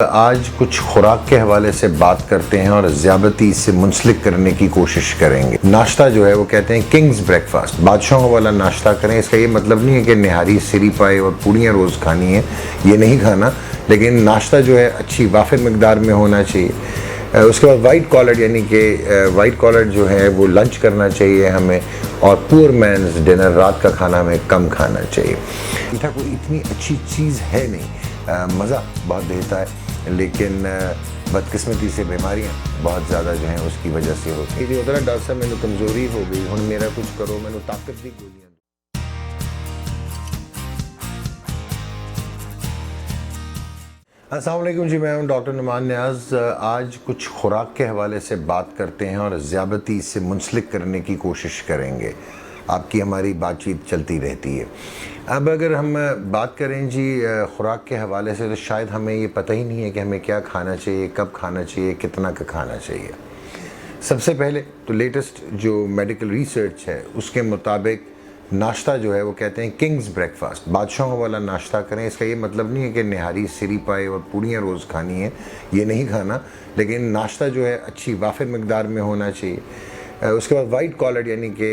آج کچھ خوراک کے حوالے سے بات کرتے ہیں اور ذیابطیس سے منسلک کرنے کی کوشش کریں گے۔ ناشتہ جو ہے وہ کہتے ہیں کنگز بریک فاسٹ، بادشاہوں والا ناشتہ کریں۔ اس کا یہ مطلب نہیں ہے کہ نہاری سری پائے اور پوڑیاں روز کھانی ہیں، یہ نہیں کھانا، لیکن ناشتہ جو ہے اچھی وافر مقدار میں ہونا چاہیے۔ اس کے بعد وائٹ کالر، یعنی کہ وائٹ کالر جو ہے وہ لنچ کرنا چاہیے ہمیں، اور پور مینز ڈنر، رات کا کھانا ہمیں کم کھانا چاہیے۔ میٹھا کوئی اتنی اچھی چیز ہے نہیں، مزہ بہت دیتا ہے، لیکن بدقسمتی سے بیماریاں بہت زیادہ جو ہیں اس کی وجہ سے ہوتی ہیں۔ ڈاکٹر صاحب مینوں کمزوری ہو گئی، ہن میرا کچھ کرو، مینوں طاقت دی گولیاں۔ السلام علیکم جی، میں ہوں ڈاکٹر نعمان نیاز۔ آج کچھ خوراک کے حوالے سے بات کرتے ہیں اور ذیابطیس سے منسلک کرنے کی کوشش کریں گے۔ آپ کی ہماری بات چیت چلتی رہتی ہے۔ اب اگر ہم بات کریں جی خوراک کے حوالے سے، تو شاید ہمیں یہ پتہ ہی نہیں ہے کہ ہمیں کیا کھانا چاہیے، کب کھانا چاہیے، کتنا کا کھانا چاہیے۔ سب سے پہلے تو لیٹسٹ جو میڈیکل ریسرچ ہے اس کے مطابق ناشتہ جو ہے وہ کہتے ہیں کنگز بریک فاسٹ، بادشاہوں والا ناشتہ کریں۔ اس کا یہ مطلب نہیں ہے کہ نہاری سری پائے اور پوڑیاں روز کھانی ہیں، یہ نہیں کھانا، لیکن ناشتہ جو ہے اچھی وافر مقدار میں ہونا چاہیے۔ اس کے بعد وائٹ کالر، یعنی کہ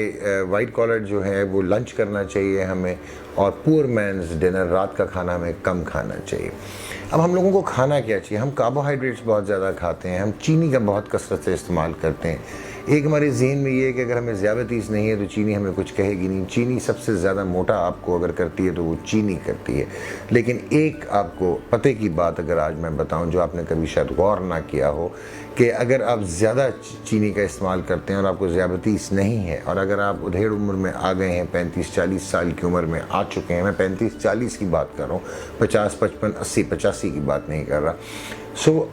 وائٹ کالر جو ہے وہ لنچ کرنا چاہیے ہمیں، اور پور مینز ڈنر، رات کا کھانا ہمیں کم کھانا چاہیے۔ اب ہم لوگوں کو کھانا کیا چاہیے؟ ہم کاربوہائیڈریٹس بہت زیادہ کھاتے ہیں، ہم چینی کا بہت کثرت سے استعمال کرتے ہیں۔ ایک ہمارے ذہن میں یہ ہے کہ اگر ہمیں ذیابطیس نہیں ہے تو چینی ہمیں کچھ کہے گی نہیں۔ چینی سب سے زیادہ موٹا آپ کو اگر کرتی ہے تو وہ چینی کرتی ہے۔ لیکن ایک آپ کو پتہ کی بات اگر آج میں بتاؤں جو آپ نے کبھی شاید غور نہ کیا ہو، کہ اگر آپ زیادہ چینی کا استعمال کرتے ہیں اور آپ کو ذیابطیس نہیں ہے، اور اگر آپ ادھیڑ عمر میں آ گئے ہیں، 35-40 سال کی عمر میں آ چکے ہیں، میں 35-40 کی بات کر رہا ہوں، 50, 55, 80, 85 کی بات نہیں کر رہا،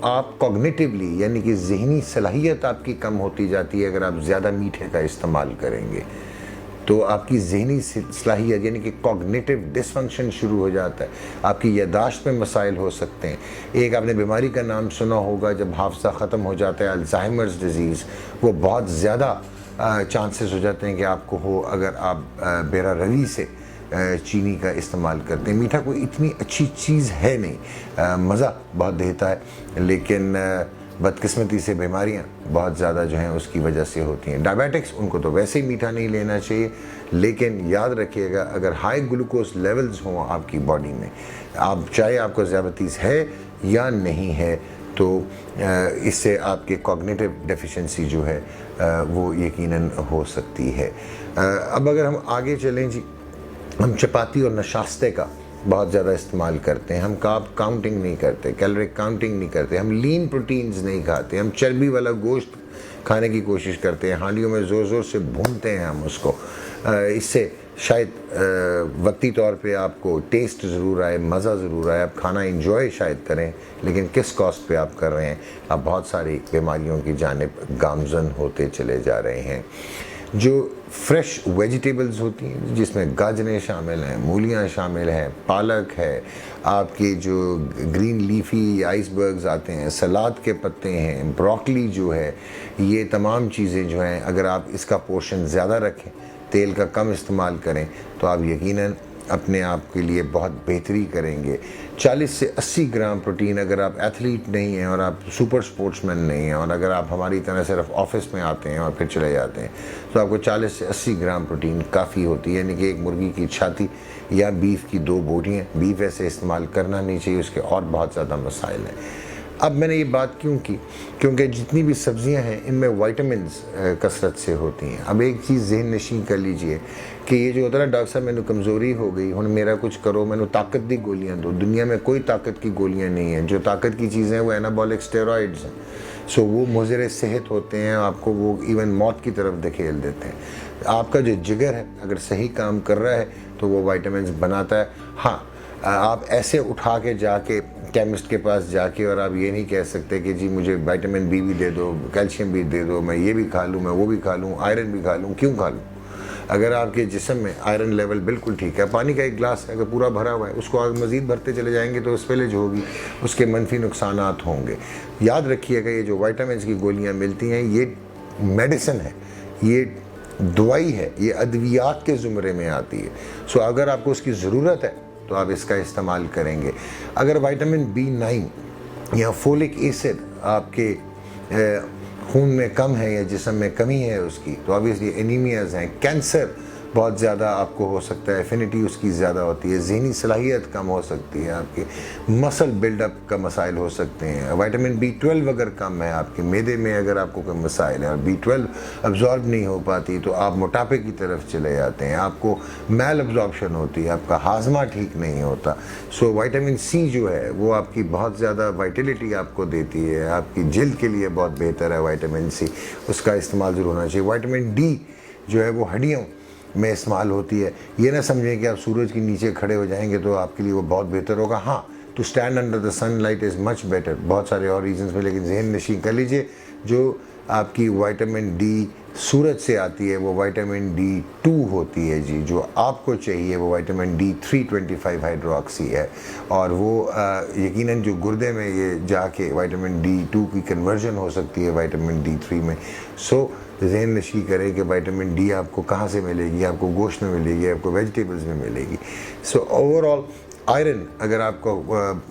آپ کوگنیٹیولی، یعنی کہ ذہنی صلاحیت آپ کی کم ہوتی جاتی ہے اگر آپ زیادہ میٹھے کا استعمال کریں گے، تو آپ کی ذہنی صلاحیت یعنی کہ کوگنیٹیو ڈس فنکشن شروع ہو جاتا ہے، آپ کی یادداشت میں مسائل ہو سکتے ہیں۔ ایک آپ نے بیماری کا نام سنا ہوگا، جب حافظہ ختم ہو جاتا ہے، الزائمرز ڈیزیز، وہ بہت زیادہ چانسز ہو جاتے ہیں کہ آپ کو ہو اگر آپ بیرا روی سے چینی کا استعمال کرتے ہیں۔ میٹھا کوئی اتنی اچھی چیز ہے نہیں، مزہ بہت دیتا ہے، لیکن بدقسمتی سے بیماریاں بہت زیادہ جو ہیں اس کی وجہ سے ہوتی ہیں۔ ڈائبیٹکس، ان کو تو ویسے ہی میٹھا نہیں لینا چاہیے، لیکن یاد رکھیے گا اگر ہائی گلوکوز لیولز ہوں آپ کی باڈی میں، چاہے آپ کو ذیابطیس ہے یا نہیں ہے، تو اس سے آپ کے کوگنیٹیو ڈیفیشنسی جو ہے وہ یقیناً ہو سکتی ہے۔ اب اگر ہم آگے چلیں جی، ہم چپاتی اور نشاستے کا بہت زیادہ استعمال کرتے ہیں، ہم کارب کاؤنٹنگ نہیں کرتے، کیلوری کاؤنٹنگ نہیں کرتے، ہم لین پروٹینز نہیں کھاتے، ہم چربی والا گوشت کھانے کی کوشش کرتے ہیں، ہانڈیوں میں زور زور سے بھونتے ہیں ہم اس کو۔ اس سے شاید وقتی طور پہ آپ کو ٹیسٹ ضرور آئے، مزہ ضرور آئے، آپ کھانا انجوائے شاید کریں، لیکن کس کاسٹ پہ آپ کر رہے ہیں؟ آپ بہت ساری بیماریوں کی جانب گامزن ہوتے چلے جا رہے ہیں۔ جو فریش ویجیٹیبلز ہوتی ہیں، جس میں گاجریں شامل ہیں، مولیاں شامل ہیں، پالک ہے، آپ کے جو گرین لیفی آئس برگز آتے ہیں، سلاد کے پتے ہیں، بروکلی جو ہے، یہ تمام چیزیں جو ہیں اگر آپ اس کا پورشن زیادہ رکھیں، تیل کا کم استعمال کریں، تو آپ یقیناً اپنے آپ کے لیے بہت بہتری کریں گے۔ 40 سے 80 گرام پروٹین، اگر آپ ایتھلیٹ نہیں ہیں اور آپ سپر سپورٹس مین نہیں ہیں، اور اگر آپ ہماری طرح صرف آفس میں آتے ہیں اور پھر چلے جاتے ہیں، تو آپ کو 40 سے 80 گرام پروٹین کافی ہوتی ہے، یعنی کہ ایک مرغی کی چھاتی یا بیف کی 2 بوٹیاں۔ بیف ایسے استعمال کرنا نہیں چاہیے، اس کے اور بہت زیادہ مسائل ہیں۔ اب میں نے یہ بات کیوں کی؟ کیونکہ جتنی بھی سبزیاں ہیں ان میں وائٹامنز کثرت سے ہوتی ہیں۔ اب ایک چیز ذہن نشین کر لیجئے کہ یہ جو ہوتا ہے نا، ڈاکٹر صاحب مینوں کمزوری ہو گئی، ہن میرا کچھ کرو، مینوں طاقت دی گولیاں دو۔ دنیا میں کوئی طاقت کی گولیاں نہیں ہیں، جو طاقت کی چیزیں ہیں وہ اینابولک اسٹیرائڈز ہیں، وہ مضر صحت ہوتے ہیں، آپ کو وہ ایون موت کی طرف دھکیل دیتے ہیں۔ آپ کا جو جگر ہے اگر صحیح کام کر رہا ہے تو وہ وائٹامنز بناتا ہے۔ ہاں، آپ ایسے اٹھا کے جا کے کیمسٹ کے پاس جا کے اور آپ یہ نہیں کہہ سکتے کہ جی مجھے وائٹامن بی بھی دے دو، کیلشیم بھی دے دو، میں یہ بھی کھا لوں، میں وہ بھی کھا لوں، آئرن بھی کھا لوں۔ کیوں کھا لوں؟ اگر آپ کے جسم میں آئرن لیول بالکل ٹھیک ہے، پانی کا ایک گلاس ہے اگر پورا بھرا ہوا ہے، اس کو آگے مزید بھرتے چلے جائیں گے تو اس پہلے جو ہوگی اس کے منفی نقصانات ہوں گے۔ یاد رکھیے گا یہ جو وائٹامنس کی گولیاں ملتی ہیں یہ میڈیسن ہے، یہ دوائی ہے، یہ ادویات کے زمرے میں آتی ہے۔ اگر آپ کو اس کی ضرورت ہے تو آپ اس کا استعمال کریں گے۔ اگر وائٹامن B9 یا فولک ایسڈ آپ کے خون میں کم ہے یا جسم میں کمی ہے اس کی، تو آبویسلی انیمیاز ہیں. کینسر بہت زیادہ آپ کو ہو سکتا ہے، ایفینٹی اس کی زیادہ ہوتی ہے. ذہنی صلاحیت کم ہو سکتی ہے آپ کے. مسل بلڈ اپ کا مسائل ہو سکتے ہیں. وائٹامن B12 اگر کم ہے آپ کے معدے میں، اگر آپ کو کوئی مسائل ہے اور B12 ابزارب نہیں ہو پاتی تو آپ موٹاپے کی طرف چلے جاتے ہیں. آپ کو میل ابزاربشن ہوتی ہے، آپ کا ہاضمہ ٹھیک نہیں ہوتا. سو وائٹامن C جو ہے وہ آپ کی بہت زیادہ وائٹیلٹی آپ کو دیتی ہے. آپ کی جلد کے لیے بہت بہتر ہے وائٹامن C، اس کا استعمال ضرور ہونا چاہیے. وائٹامن D جو ہے وہ ہڈیوں میں استعمال ہوتی ہے. یہ نہ سمجھیں کہ آپ سورج کے نیچے کھڑے ہو جائیں گے تو آپ کے لیے وہ بہت بہتر ہوگا. ہاں، to stand under the sunlight is much better, بہت سارے اور ریزنس میں، لیکن ذہن نشین کر لیجئے جو آپ کی وائٹامن D سورج سے آتی ہے وہ وائٹامن D2 ہوتی ہے جی. جو آپ کو چاہیے وہ وائٹامن D325 ہائیڈروکسی ہے، اور وہ یقیناً جو گردے میں یہ جا کے وائٹامن D2 کی کنورژن ہو سکتی ہے وائٹامن D3 میں. سو ذہن نشی کرے کہ وائٹامن D آپ کو کہاں سے ملے گی. آپ کو گوشت میں ملے گی، آپ کو ویجیٹیبلز میں ملے گی. سو اوور آل آئرن، اگر آپ کو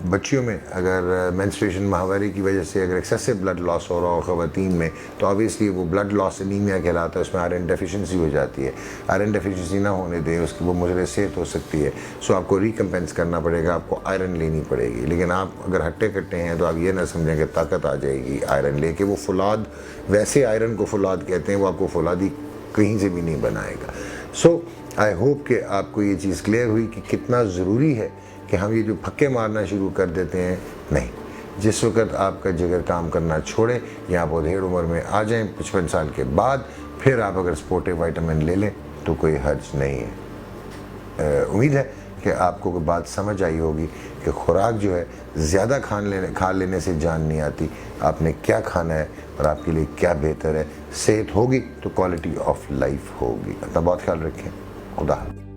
بچیوں میں اگر مینسٹریشن ماہواری کی وجہ سے اگر ایکسیسو بلڈ لاس ہو رہا ہو خواتین میں، تو آبویسلی وہ بلڈ لاس انیمیا کہلاتا ہے. اس میں آئرن ڈیفیشنسی ہو جاتی ہے. آئرن ڈیفیشنسی نہ ہونے دیں، اس کی وہ مضر صحت ہو سکتی ہے. سو آپ کو ریکمپینس کرنا پڑے گا، آپ کو آئرن لینی پڑے گی. لیکن آپ اگر ہٹے کٹے ہیں تو آپ یہ نہ سمجھیں کہ طاقت آ جائے گی آئرن لے کے. وہ فولاد، ویسے آئرن کو فولاد کہتے ہیں، وہ آپ کو فولادی کہیں سے بھی نہیں بنائے گا. سو آئی ہوپ کہ آپ کو یہ چیز کلیئر ہوئی کہ کتنا ضروری ہے کہ ہم یہ جو پھکے مارنا شروع کر دیتے ہیں. نہیں، جس وقت آپ کا جگر کام کرنا چھوڑے یا آپ ادھیڑ عمر میں آ جائیں 55 سال کے بعد، پھر آپ اگر سپورٹیو وائٹامن لے لیں تو کوئی حرج نہیں ہے. امید ہے کہ آپ کو کوئی بات سمجھ آئی ہوگی کہ خوراک جو ہے زیادہ کھا لینے سے جان نہیں آتی. آپ نے کیا کھانا ہے اور آپ کے لیے کیا بہتر ہے. صحت ہوگی تو کوالٹی آف لائف ہوگی. اپنا بہت خیال رکھیں. خدا حافظ.